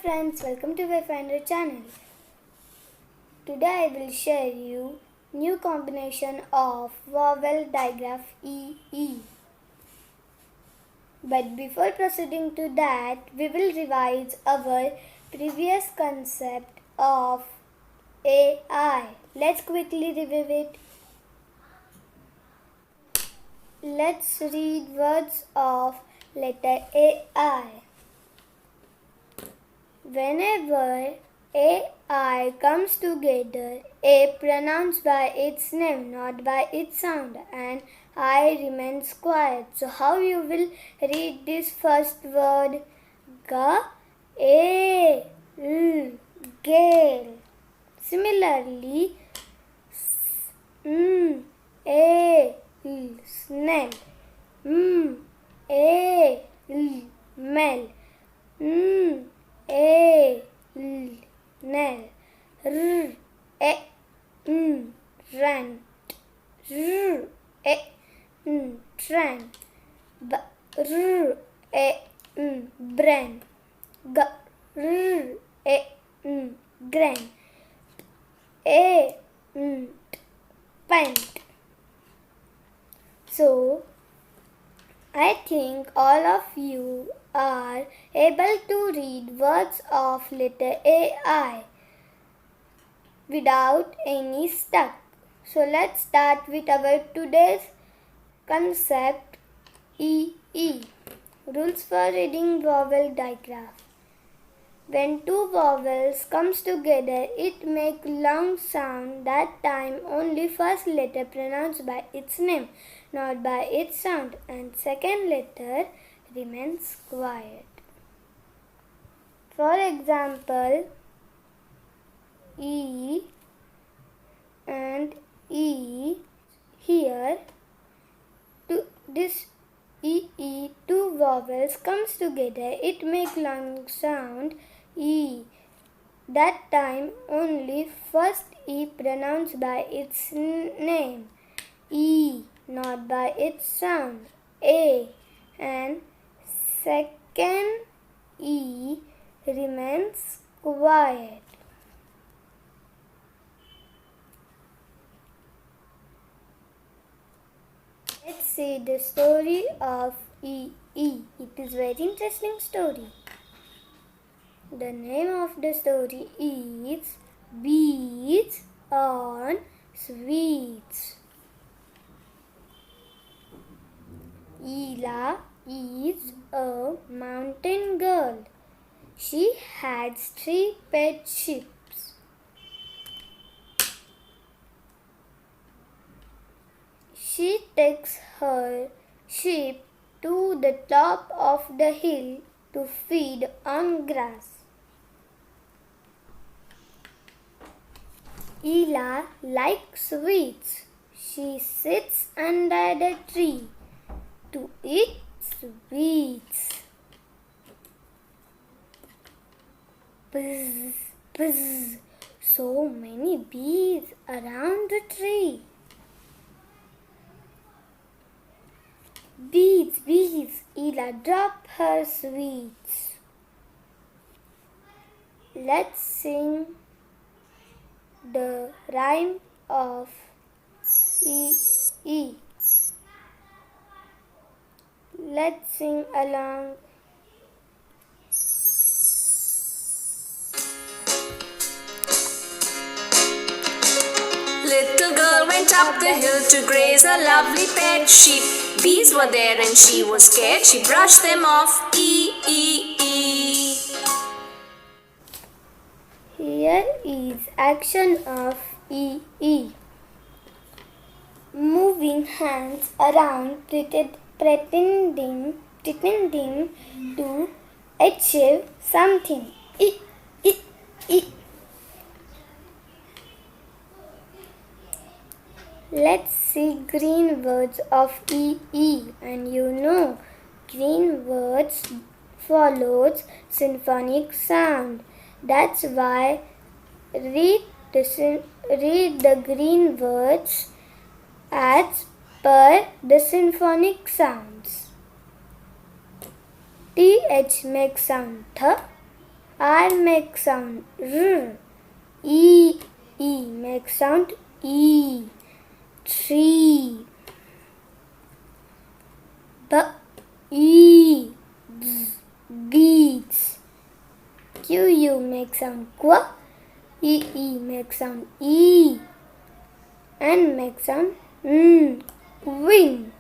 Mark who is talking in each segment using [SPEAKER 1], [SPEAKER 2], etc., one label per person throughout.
[SPEAKER 1] friends, welcome to Wayfinder channel. Today I will share you new combination of vowel digraph EE. But before proceeding to that, we will revise our previous concept of AI. Let's quickly review it. Let's read words of letter AI. Whenever AI comes together, A pronounced by its name, not by its sound, and I remains quiet. So how you will read this first word? Gale. Similarly, snell. Mel. Nell. Rant. Trant. Bren. Gren. Pant. So, I think all of you are able to read words of letter AI without any stuck. So let's start with our today's concept EE. Rules for reading vowel digraph. When two vowels comes together, it make long sound. That time only first letter pronounced by its name, not by its sound, and second letter remains quiet. For example, E and E. Here, this EE, two vowels comes together, it make long sound E. That time only first E pronounced by its name, E, not by its sound, A, and second E remains quiet. Let's see the story of EE. It is very interesting story. The name of the story is Bees on Sweets. Ela is a mountain girl. She had 3 pet sheep. She takes her sheep to the top of the hill to feed on grass. Ela likes sweets. She sits under the tree to eat sweets. Buzz, buzz, so many bees around the tree. Bees, bees, Ela drop her sweets. Let's sing the rhyme of EE. Let's sing along.
[SPEAKER 2] Little girl went up the hill to graze a lovely pet sheep. Bees were there and she was scared. She brushed them off. E.
[SPEAKER 1] Here is action of EE. Moving hands around, pretending to achieve something. E. Let's see green words of EE, and you know green words follows symphonic sound. That's why read the green words as per the symphonic sounds. TH makes sound th, I R makes sound R. E makes sound E. Tree. Beads. Q makes sound Q. E makes sound E. N makes sound N. Queen.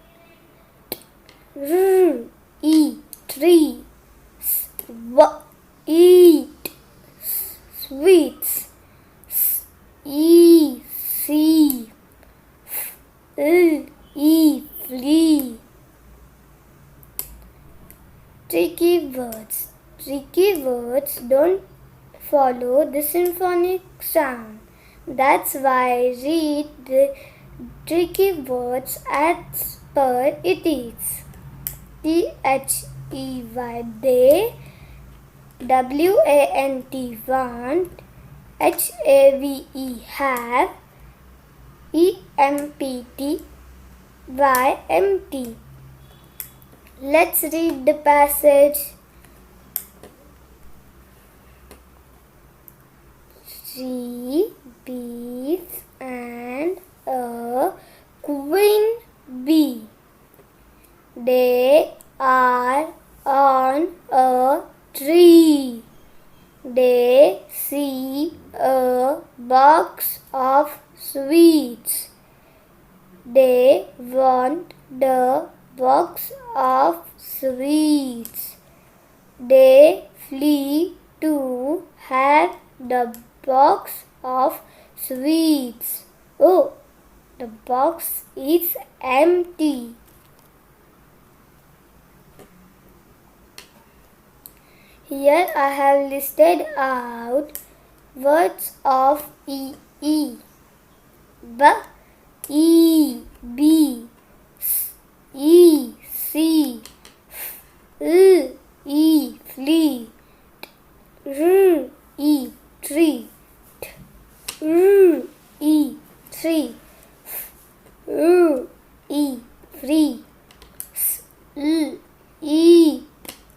[SPEAKER 1] Tree. Eat. Sweets. See. Flea. Tricky words. Tricky words don't follow the symphonic sound. That's why I read the tricky words as per it is. THEY, they. WANT, want. HAVE, have. EMPTY, empty. Let's read the passage. Three bees and a queen bee. They are on a tree. They see a box of sweets. They want the box of sweets. They flee to have the box of sweets. Oh, the box is empty. Here I have listed out words of E. B, S, E, C, F, flea, tree, tree, free,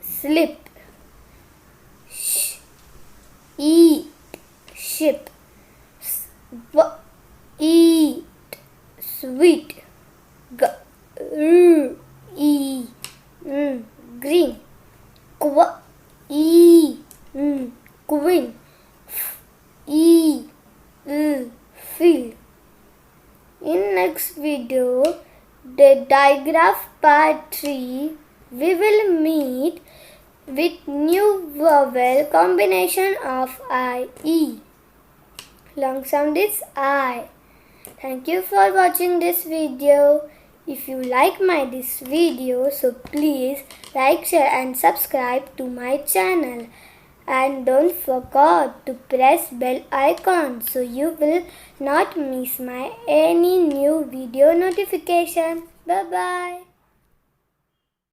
[SPEAKER 1] slip, ship, eat, sweet, green, queen, field. In next video, the digraph part 3, we will meet with new vowel combination of I, E. Long sound is I. Thank you for watching this video. If you like this video, so please like, share and subscribe to my channel. And don't forget to press bell icon so you will not miss my any new video notification. Bye bye.